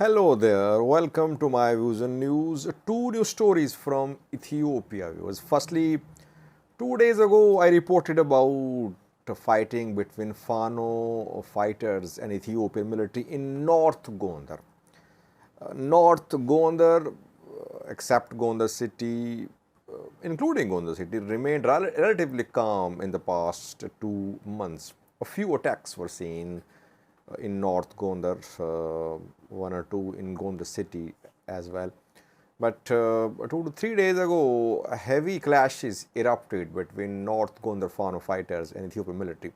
Hello there, welcome to my views and news. Two news stories from Ethiopia. Viewers. Firstly, 2 days ago I reported about a fighting between Fano fighters and Ethiopian military in North Gondar. North Gondar, except Gondar city, including Gondar city, remained relatively calm in the past 2 months. A few attacks were seen in North Gondar, one or two in Gondar city as well. But 2 to 3 days ago, heavy clashes erupted between North Gondar Fano fighters and Ethiopian military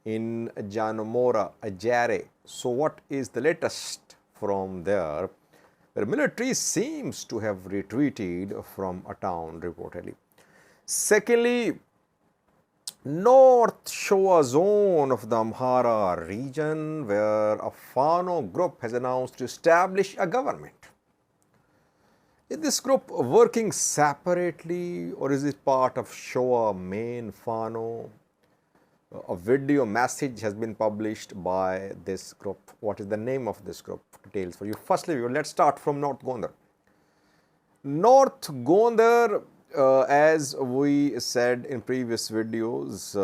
in Janomora, Ajare. So, what is the latest from there? The military seems to have retreated from a town reportedly. Secondly, North Showa zone of the Amhara region, where a Fano group has announced to establish a government. Is this group working separately or is it part of Showa main Fano? A video message has been published by this group. What is the name of this group? Details for you. Firstly, let's start from North Gondar. North Gondar, as we said in previous videos,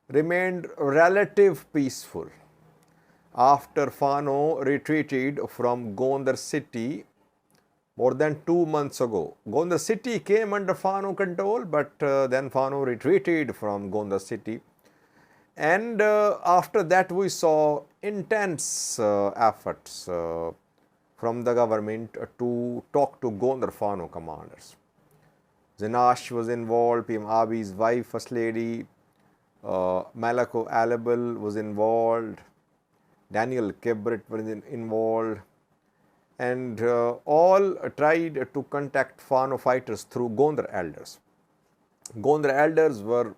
remained relative peaceful after Fano retreated from Gondar city more than 2 months ago. Gondar city came under Fano control, but then Fano retreated from Gondar city. And after that, we saw intense efforts from the government to talk to Gondar Fano commanders. Zinash was involved, PM Abi's wife, First Lady, Malako Alabel was involved, Daniel Kibrit was involved, and all tried to contact Fano fighters through Gondar elders. Gondar elders were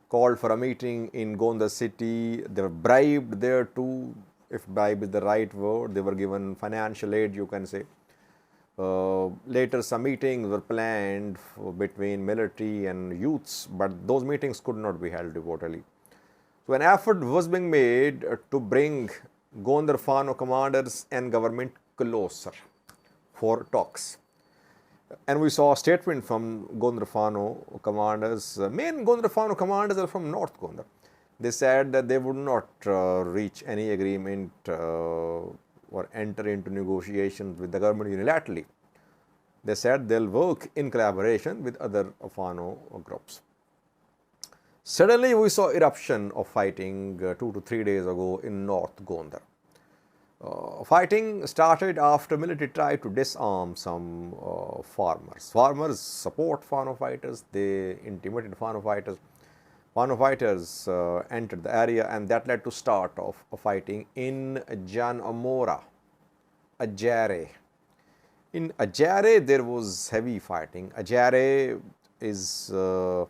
called for a meeting in Gondar city. They were bribed there too, if bribe is the right word. They were given financial aid, you can say. Later, some meetings were planned between military and youths, but those meetings could not be held reportedly. So, an effort was being made to bring Gondar Fano commanders and government closer for talks. And we saw a statement from Gondar Fano commanders. Main Gondar Fano commanders are from North Gondar. They said that they would not reach any agreement or enter into negotiations with the government unilaterally. They said they'll work in collaboration with other Fano groups. Suddenly, we saw eruption of fighting 2 to 3 days ago in North Gondar. Fighting started after military tried to disarm some farmers. Farmers support Fano fighters. They intimidated Fano fighters. Fano fighters entered the area, and that led to start of fighting in Janomora, Ajare. In Ajare, there was heavy fighting. Ajare is a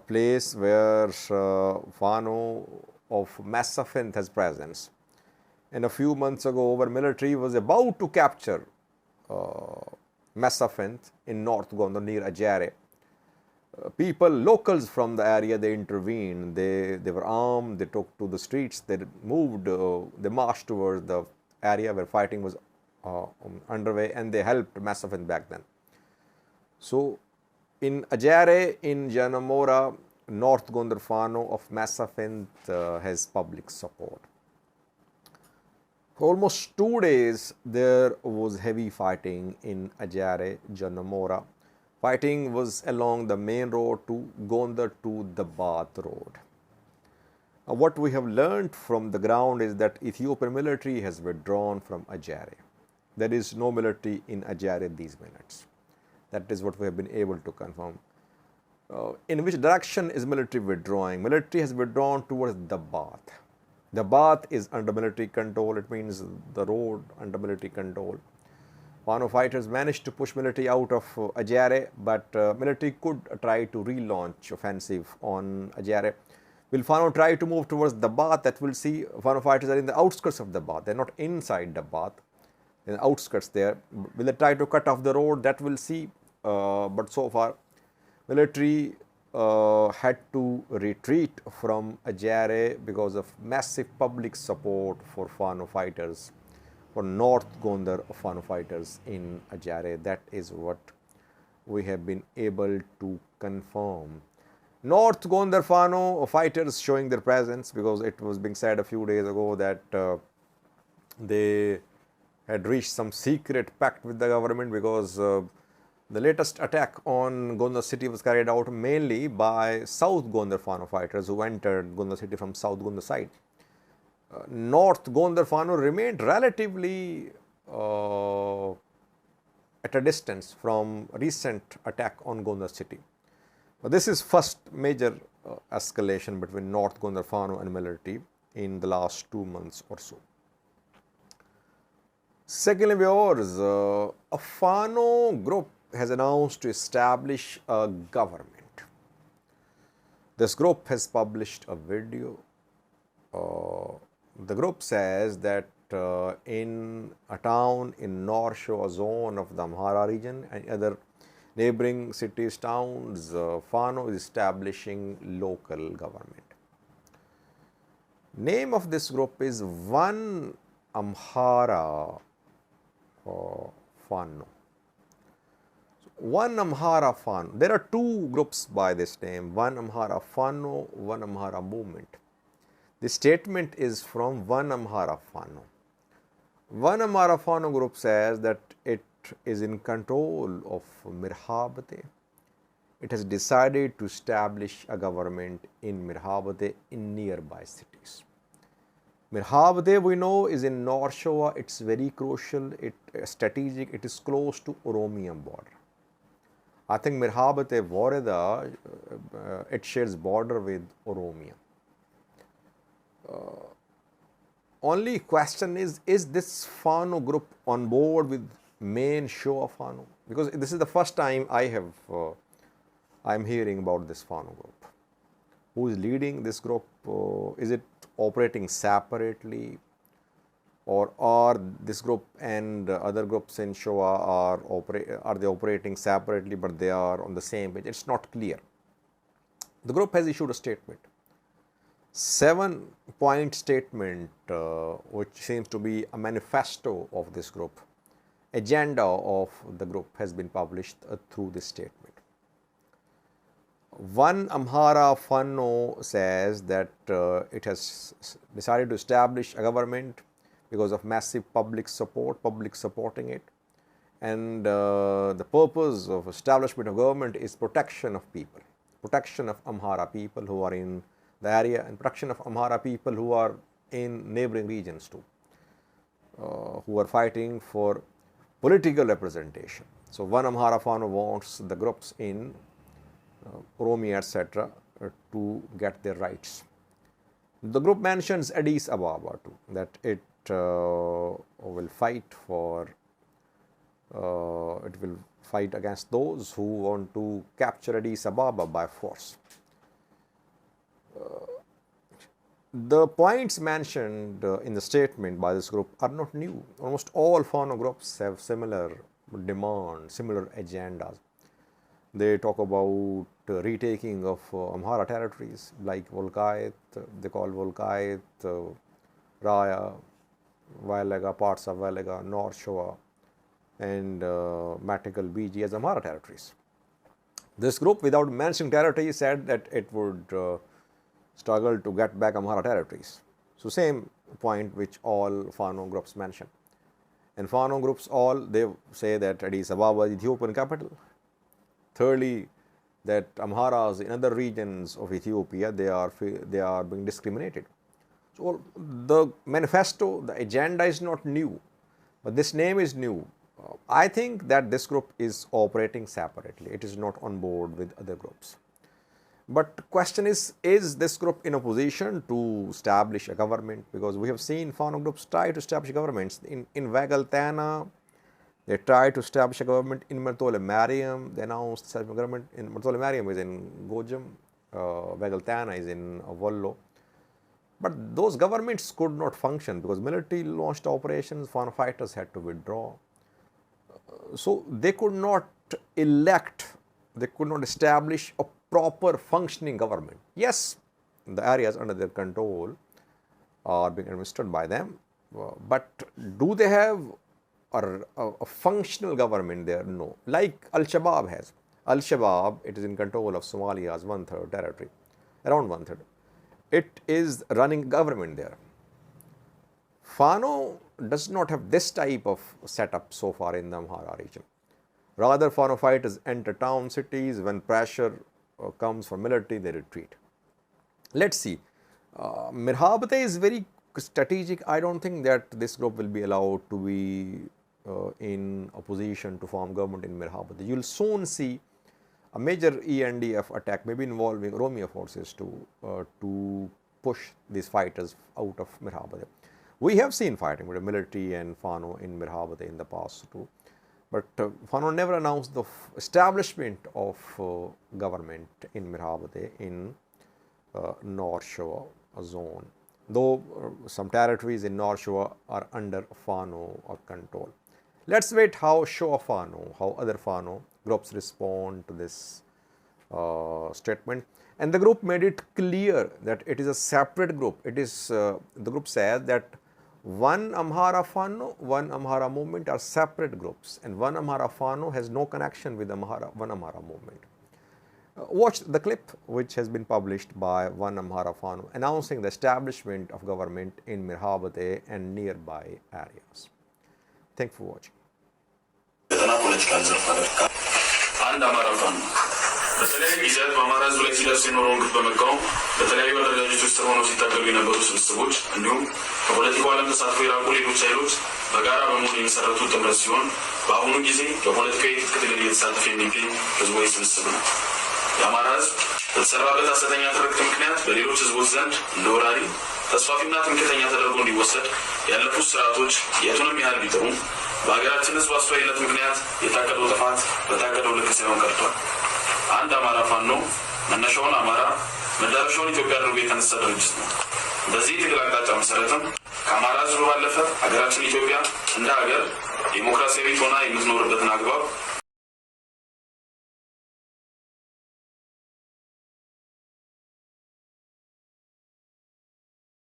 place where Fano of Massafint has presence. And a few months ago, our military was about to capture Massafint in North Gondar near Ajare. People, locals from the area, they intervened. They were armed. They took to the streets. They moved. They marched towards the area where fighting was underway, and they helped Massafint back then. So, in Ajare, in Janomora, North Gondar Fano of Massafint has public support. For almost 2 days, there was heavy fighting in Ajare, Janomora. Fighting was along the main road to Gondar to the Bath road. What we have learned from the ground is that Ethiopian military has withdrawn from Ajare. There is no military in Ajare these minutes. That is what we have been able to confirm. In which direction is military withdrawing? Military has withdrawn towards the Bath. The Bath is under military control. It means the road under military control. Fano fighters managed to push military out of Ajare, but military could try to relaunch offensive on Ajare. Will Fano try to move towards the Bath? That we'll see. Fano fighters are in the outskirts of the Bath. They're not inside the Bath. In the outskirts there. Will they try to cut off the road? That we'll see. But so far, military had to retreat from Ajare because of massive public support for Fano fighters, for North Gondar Fano fighters in Ajare. That is what we have been able to confirm. North Gondar Fano fighters showing their presence, because it was being said a few days ago that they had reached some secret pact with the government, because the latest attack on Gondar city was carried out mainly by South Gondar Fano fighters who entered Gondar city from South Gondar side. North Gondar Fano remained relatively at a distance from recent attack on Gondar city. But this is first major escalation between North Gondar Fano and military in the last 2 months or so. Secondly, viewers, a Fano group has announced to establish a government. This group has published a video. The group says that in a town in North Shoa zone of the Amhara region and other neighboring cities, towns, Fano is establishing local government. Name of this group is One Amhara Fano. One Amhara Fano. There are two groups by this name, One Amhara Fano, One Amhara Movement. The statement is from One Amhara Fano. One Amhara Fano group says that it is in control of Mirhabate. It has decided to establish a government in Mirhabate in nearby cities. Mirhabate, we know, is in North Shoa. It's very crucial, strategic. It is close to Oromia border. I think Mirhabate, Wareda, it shares border with Oromia. Only question is this Fano group on board with main Shoa Fano? Because this is the first time I am hearing about this Fano group. Who is leading this group? Is it operating separately, or are this group and other groups in Shoa are they operating separately, but they are on the same page? It's not clear. The group has issued a statement, 7-point statement, which seems to be a manifesto of this group. Agenda of the group has been published through this statement. One Amhara Fano says that it has decided to establish a government because of massive public support, public supporting it, and the purpose of establishment of government is protection of people, protection of Amhara people who are in the area, and protection of Amhara people who are in neighboring regions too, who are fighting for political representation. So One Amhara Fano wants the groups in Oromia, etc., to get their rights. The group mentions Addis Ababa too, that it will fight for, it will fight against those who want to capture Addis Ababa by force. The points mentioned in the statement by this group are not new. Almost all Fano groups have similar demands, similar agendas. They talk about retaking of Amhara territories like Volkayat, they call Volkayat, Raya, Vailaga, parts of Vailaga, North Shoa, and Matikal, BG as Amhara territories. This group, without mentioning territory, said that it would struggle to get back Amhara territories. So same point which all Fano groups mention. And Fano groups all, they say that Addis Ababa is Ethiopian capital. Thirdly, that Amharas in other regions of Ethiopia, they are being discriminated. So the manifesto, the agenda is not new, but this name is new. I think that this group is operating separately. It is not on board with other groups. But the question is this group in a position to establish a government? Because we have seen Fano groups try to establish governments. In Vagaltana, they tried to establish a government. In Martole Mariam, they announced establishing a government. In Martole Mariam is in Gojam, Vagaltana is in Vollo. But those governments could not function because military launched operations, Fano fighters had to withdraw. So they could not elect, they could not establish a proper functioning government. Yes, the areas under their control are being administered by them, but do they have a functional government there? No. Like Al-Shabaab has. Al-Shabaab, it is in control of Somalia's 1/3 territory, around 1/3. It is running government there. Fano does not have this type of setup so far in the Amhara region. Rather, Fano fighters enter town cities. When pressure comes from military, they retreat. Let's see. Mirhabate is very strategic. I don't think that this group will be allowed to be in opposition to form government in Mirhabate. You will soon see a major ENDF attack, maybe involving Romeo forces to push these fighters out of Mirhabate. We have seen fighting with the military and Fano in Mirhabate in the past too. But Fano never announced the establishment of government in Mirhabate in North Shore zone, though some territories in North Shore are under Fano or control. Let's wait how Shore Fano, how other Fano groups respond to this statement. And the group made it clear that it is a separate group. It is, the group says that one Amhara Fano, one Amhara movement are separate groups, and one Amhara Fano has no connection with one Amhara movement. Watch the clip which has been published by one Amhara Fano announcing the establishment of government in Mirhabate and nearby areas. Thanks for watching. በተለያዩ ጊዜያት በአማራ ሕዝብ ላይ ሲደርስ የኖረውን ግፍ በመቃወም በተለያዩ አደረጃጀቶች ውስጥ ሆነው ሲታገሉ የነበሩ ስብስቦች እንዲሁም ከፖለቲካው ዓለም ተሳትፎ የራቁ ሌሎች ኃይሎች በጋራ በመሆን የመሰረቱት ጥምረት ሲሆን በአሁኑ ጊዜ በፖለቲካዊ ትጥቅ ትግል እየተሳተፈ የሚገኝ ህዝባዊ ስብስብ ነው። የአማራ ሕዝብ በተሰራበት ሐሰተኛ ትርክት ምክንያት በሌሎች ህዝቦች ዘንድ እንደ ወራሪ ተስፋፊና ትምክህተኛ ተደርጎ እንዲወሰድ ያለፉት ስርዓቶች የቱንም ያህል ቢጥሩ በሀገራችን ህዝብ አስተዋይነት ምክንያት የታቀደው ጥፋት በታቀደው ልክ ሳይሆን ቀርቷል። አንድ አማራ ፋኖ መነሻውን አማራ መዳረሻውን ኢትዮጵያ አድርጎ የተነሳ ድርጅት ነው። በዚህ ትግል አቅጣጫ መሰረትም ከአማራ ህዝብ ባለፈ ሀገራችን ኢትዮጵያ እንደ ሀገር ዲሞክራሲያዊ ሆና የምትኖርበትን አግባብ